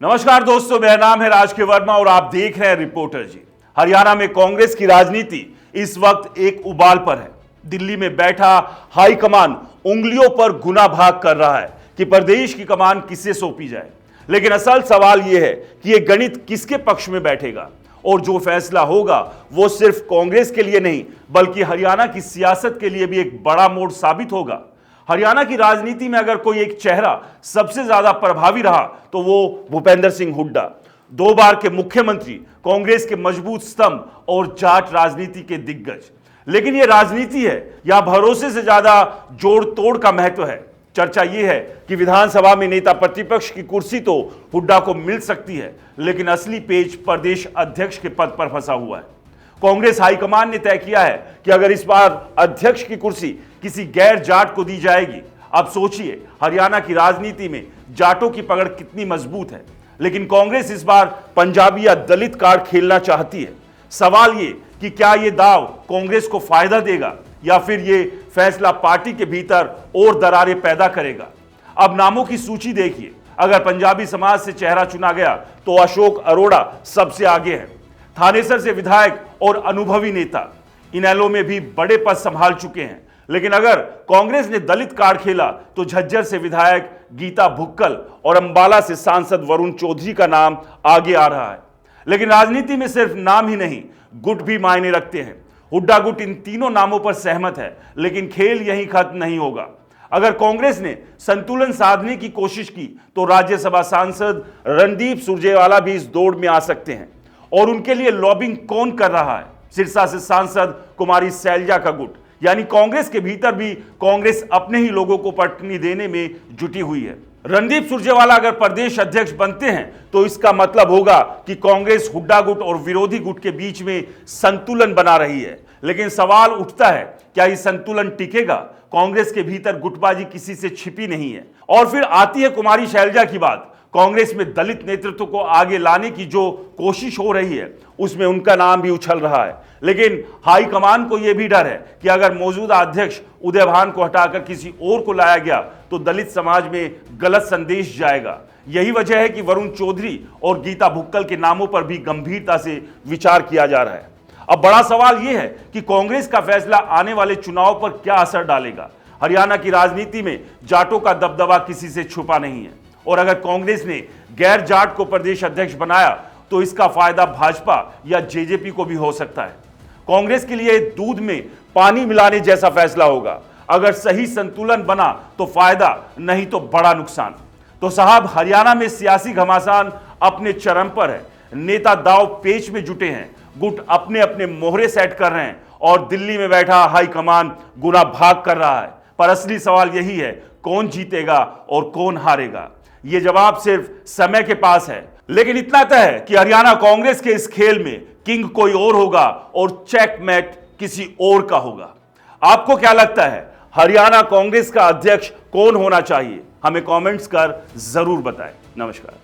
नमस्कार दोस्तों, मेरा नाम है राज के वर्मा और आप देख रहे हैं रिपोर्टर जी। हरियाणा में कांग्रेस की राजनीति इस वक्त एक उबाल पर है। दिल्ली में बैठा हाईकमान उंगलियों पर गुना भाग कर रहा है कि प्रदेश की कमान किसे सौंपी जाए। लेकिन असल सवाल यह है कि यह गणित किसके पक्ष में बैठेगा और जो फैसला होगा वो सिर्फ कांग्रेस के लिए नहीं बल्कि हरियाणा की सियासत के लिए भी एक बड़ा मोड़ साबित होगा। हरियाणा की राजनीति में अगर कोई एक चेहरा सबसे ज्यादा प्रभावी रहा तो वो भूपेंद्र सिंह हुड्डा, 2 बार के मुख्यमंत्री, कांग्रेस के मजबूत स्तंभ और जाट राजनीति के दिग्गज। लेकिन यह राजनीति है या भरोसे से ज्यादा जोड़ तोड़ का महत्व है। चर्चा यह है कि विधानसभा में नेता प्रतिपक्ष की कुर्सी तो हुड्डा को मिल सकती है, लेकिन असली पेच प्रदेश अध्यक्ष के पद पर फंसा हुआ है। कांग्रेस हाईकमान ने तय किया है कि अगर इस बार अध्यक्ष की कुर्सी किसी गैर जाट को दी जाएगी। अब सोचिए हरियाणा की राजनीति में जाटों की पकड़ कितनी मजबूत है। लेकिन कांग्रेस इस बार पंजाबी या दलित कार्ड खेलना चाहती है। सवाल ये कि क्या ये दाव कांग्रेस को फायदा देगा या फिर ये फैसला पार्टी के भीतर और दरारें पैदा करेगा। अब नामों की सूची देखिए। अगर पंजाबी समाज से चेहरा चुना गया तो अशोक अरोड़ा सबसे आगे है। थानेसर से विधायक और अनुभवी नेता, इनेलो में भी बड़े पद संभाल चुके हैं। लेकिन अगर कांग्रेस ने दलित कार्ड खेला तो झज्जर से विधायक गीता भुक्कल और अंबाला से सांसद वरुण चौधरी का नाम आगे आ रहा है। लेकिन राजनीति में सिर्फ नाम ही नहीं, गुट भी मायने रखते हैं। हुड्डा गुट इन तीनों नामों पर सहमत है, लेकिन खेल यहीं खत्म नहीं होगा। अगर कांग्रेस ने संतुलन साधने की कोशिश की तो राज्यसभा सांसद रणदीप सुरजेवाला भी इस दौड़ में आ सकते हैं। और उनके लिए लॉबिंग कौन कर रहा है? सिरसा से सांसद कुमारी सैलजा का गुट। यानी कांग्रेस के भीतर भी कांग्रेस अपने ही लोगों को पटनी देने में जुटी हुई है। रणदीप सुरजेवाला अगर प्रदेश अध्यक्ष बनते हैं तो इसका मतलब होगा कि कांग्रेस हुड्डा गुट और विरोधी गुट के बीच में संतुलन बना रही है। लेकिन सवाल उठता है, क्या ये संतुलन टिकेगा? कांग्रेस के भीतर गुटबाजी किसी से छिपी नहीं है। और फिर आती है कुमारी शैलजा की बात। कांग्रेस में दलित नेतृत्व को आगे लाने की जो कोशिश हो रही है उसमें उनका नाम भी उछल रहा है। लेकिन हाईकमान को यह भी डर है कि अगर मौजूदा अध्यक्ष उदय भान को हटाकर किसी और को लाया गया तो दलित समाज में गलत संदेश जाएगा। यही वजह है कि वरुण चौधरी और गीता भुक्कल के नामों पर भी गंभीरता से विचार किया जा रहा है। अब बड़ा सवाल यह है कि कांग्रेस का फैसला आने वाले चुनाव पर क्या असर डालेगा। हरियाणा की राजनीति में जाटों का दबदबा किसी से छुपा नहीं है और अगर कांग्रेस ने गैर जाट को प्रदेश अध्यक्ष बनाया तो इसका फायदा भाजपा या जेजेपी को भी हो सकता है। कांग्रेस के लिए दूध में पानी मिलाने जैसा फैसला होगा। अगर सही संतुलन बना तो फायदा, नहीं तो बड़ा नुकसान। तो साहब, हरियाणा में सियासी घमासान अपने चरम पर है। नेता दाव पेच में जुटे हैं, गुट अपने अपने मोहरे सेट कर रहे हैं और दिल्ली में बैठा हाईकमान गुना भाग कर रहा है। पर असली सवाल यही है, कौन जीतेगा और कौन हारेगा? ये जवाब सिर्फ समय के पास है। लेकिन इतना तय है कि हरियाणा कांग्रेस के इस खेल में किंग कोई और होगा और चेकमेट किसी और का होगा। आपको क्या लगता है, हरियाणा कांग्रेस का अध्यक्ष कौन होना चाहिए? हमें कमेंट्स कर जरूर बताएं। नमस्कार।